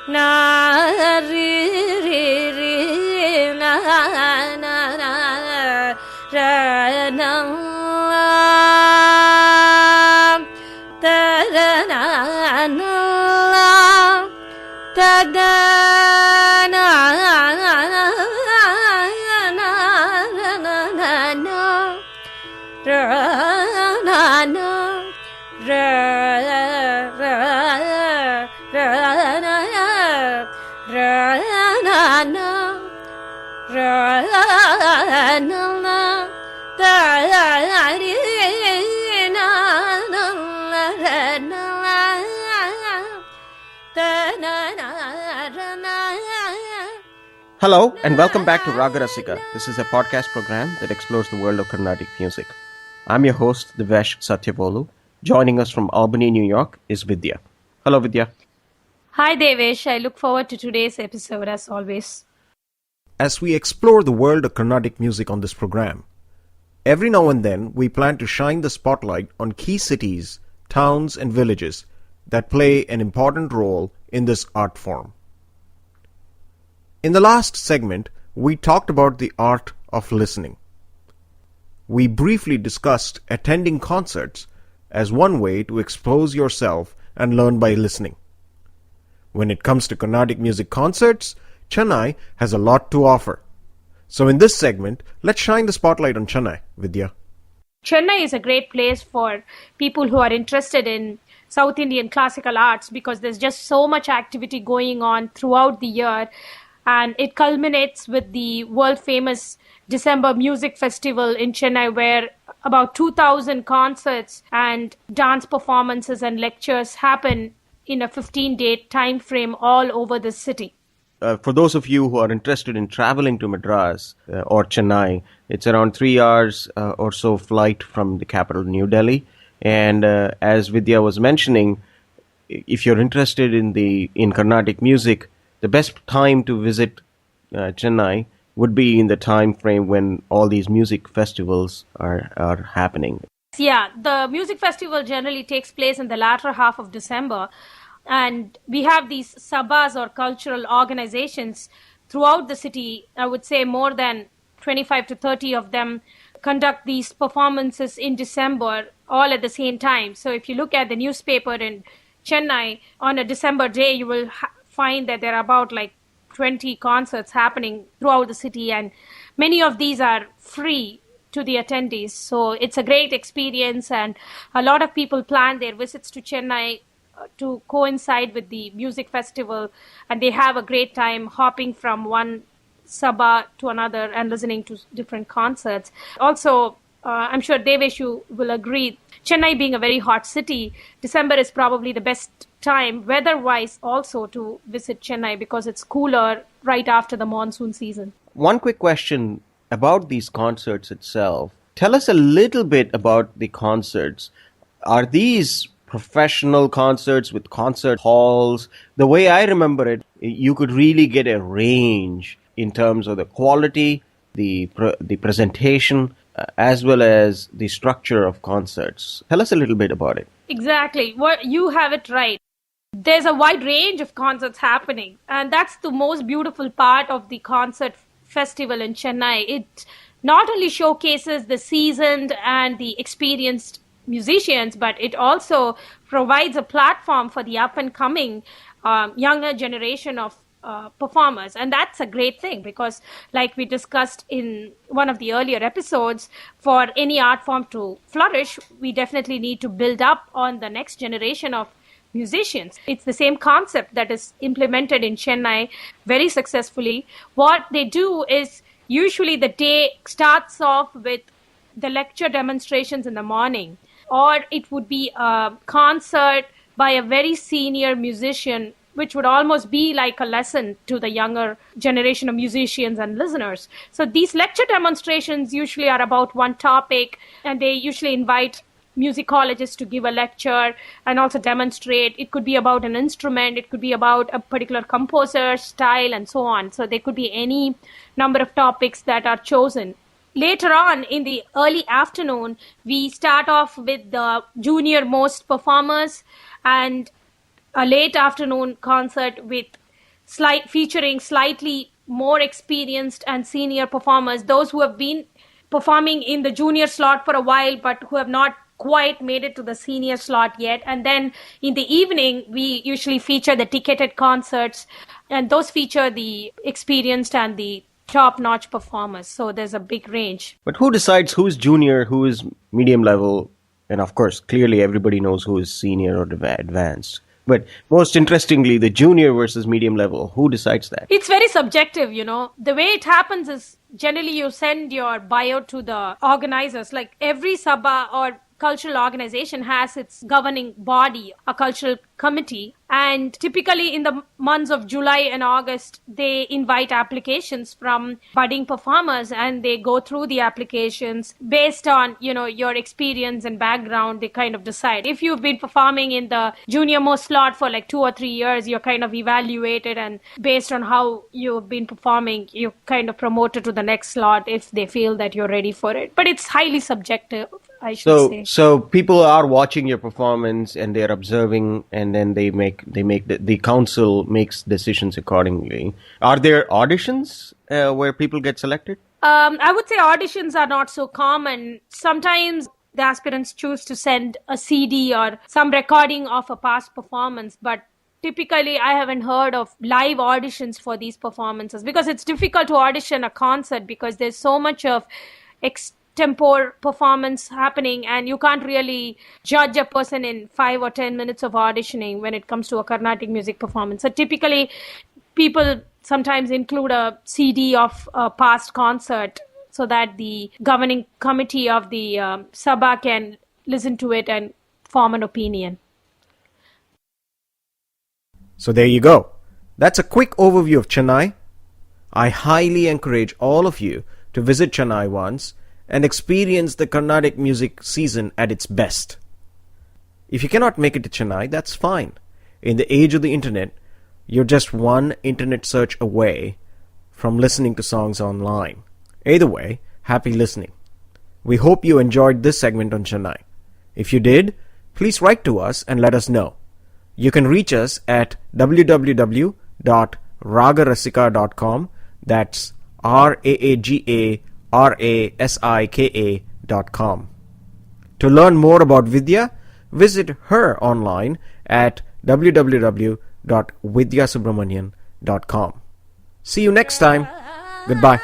na ri ri ri na na na ra na ta ra na na ta ga na na na na na ra na na ra ra ra na ra na na ra na na ta ri na na ra na ta na na ra na. Hello and welcome back to Raaga Rasika. This is a podcast program that explores the world of Carnatic music. I'm your host, Devesh Satyavolu. Joining us from Albany, New York is Vidya. Hello, Vidya. Hi, Devesh. I look forward to today's episode as always. As we explore the world of Carnatic music on this program, every now and then we plan to shine the spotlight on key cities, towns, and villages that play an important role in this art form. In the last segment, we talked about the art of listening. We briefly discussed attending concerts as one way to expose yourself and learn by listening. When it comes to Carnatic music concerts, Chennai has a lot to offer. So in this segment, let's shine the spotlight on Chennai, Vidya. Chennai is a great place for people who are interested in South Indian classical arts because there's just so much activity going on throughout the year, and it culminates with the world famous December Music Festival in Chennai, where about 2,000 concerts and dance performances and lectures happen in a 15-day time frame all over the city. For those of you who are interested in traveling to Madras or Chennai, it's around 3 hours or so flight from the capital, New Delhi. And as Vidya was mentioning, if you're interested in Carnatic music, the best time to visit Chennai would be in the time frame when all these music festivals are happening. Yeah, the music festival generally takes place in the latter half of December, and we have these sabhas or cultural organizations throughout the city. I would say more than 25 to 30 of them conduct these performances in December all at the same time. So if you look at the newspaper in Chennai on a December day, you will find that there are about like 20 concerts happening throughout the city, and many of these are free to the attendees. So it's a great experience, and a lot of people plan their visits to Chennai to coincide with the music festival, and they have a great time hopping from one sabha to another and listening to different concerts. Also, I'm sure Devesh, you will agree, Chennai being a very hot city, December is probably the best time weather-wise also to visit Chennai because it's cooler right after the monsoon season. One quick question about these concerts itself. Tell us a little bit about the concerts. Are these professional concerts with concert halls? The way I remember it, you could really get a range in terms of the quality, the presentation, as well as the structure of concerts. Tell us a little bit about it. Exactly. You have it right. There's a wide range of concerts happening, and that's the most beautiful part of the concert festival in Chennai. It not only showcases the seasoned and the experienced musicians, but it also provides a platform for the up-and-coming younger generation of performers. And that's a great thing because, like we discussed in one of the earlier episodes, for any art form to flourish, we definitely need to build up on the next generation of musicians. It's the same concept that is implemented in Chennai very successfully. What they do is usually the day starts off with the lecture demonstrations in the morning, or it would be a concert by a very senior musician, which would almost be like a lesson to the younger generation of musicians and listeners. So these lecture demonstrations usually are about one topic, and they usually invite musicologists to give a lecture and also demonstrate. It could be about an instrument, it could be about a particular composer style, and so on. So there could be any number of topics that are chosen. Later on in the early afternoon, we start off with the junior most performers and a late afternoon concert with featuring slightly more experienced and senior performers, those who have been performing in the junior slot for a while but who have not quite made it to the senior slot yet. And then in the evening, we usually feature the ticketed concerts, and those feature the experienced and the top-notch performers. So there's a big range. But who decides who's junior, who is medium level? And of course, clearly everybody knows who is senior or advanced. But most interestingly, the junior versus medium level, who decides that? It's very subjective, The way it happens is generally you send your bio to the organizers. Like every Sabha or cultural organization has its governing body, a cultural committee. And typically in the months of July and August, they invite applications from budding performers, and they go through the applications based on, your experience and background. They kind of decide. If you've been performing in the junior most slot for like 2 or 3 years, you're kind of evaluated, and based on how you've been performing, you're kind of promoted to the next slot if they feel that you're ready for it. But it's highly subjective, I should say. So people are watching your performance and they're observing, and then the council makes decisions accordingly. Are there auditions where people get selected? I would say auditions are not so common. Sometimes the aspirants choose to send a CD or some recording of a past performance, but typically I haven't heard of live auditions for these performances, because it's difficult to audition a concert because there's so much of extempore performance happening, and you can't really judge a person in 5 or 10 minutes of auditioning when it comes to a Carnatic music performance. So typically people sometimes include a CD of a past concert so that the governing committee of the Sabha can listen to it and form an opinion. So there you go. That's a quick overview of Chennai. I highly encourage all of you to visit Chennai once and experience the Carnatic music season at its best. If you cannot make it to Chennai, that's fine. In the age of the internet, you're just one internet search away from listening to songs online. Either way, happy listening. We hope you enjoyed this segment on Chennai. If you did, please write to us and let us know. You can reach us at www.raagarasika.com. That's RAAGARASIKA.com. To learn more about Vidya, visit her online at www.vidyasubramanian.com. See you next time. Goodbye.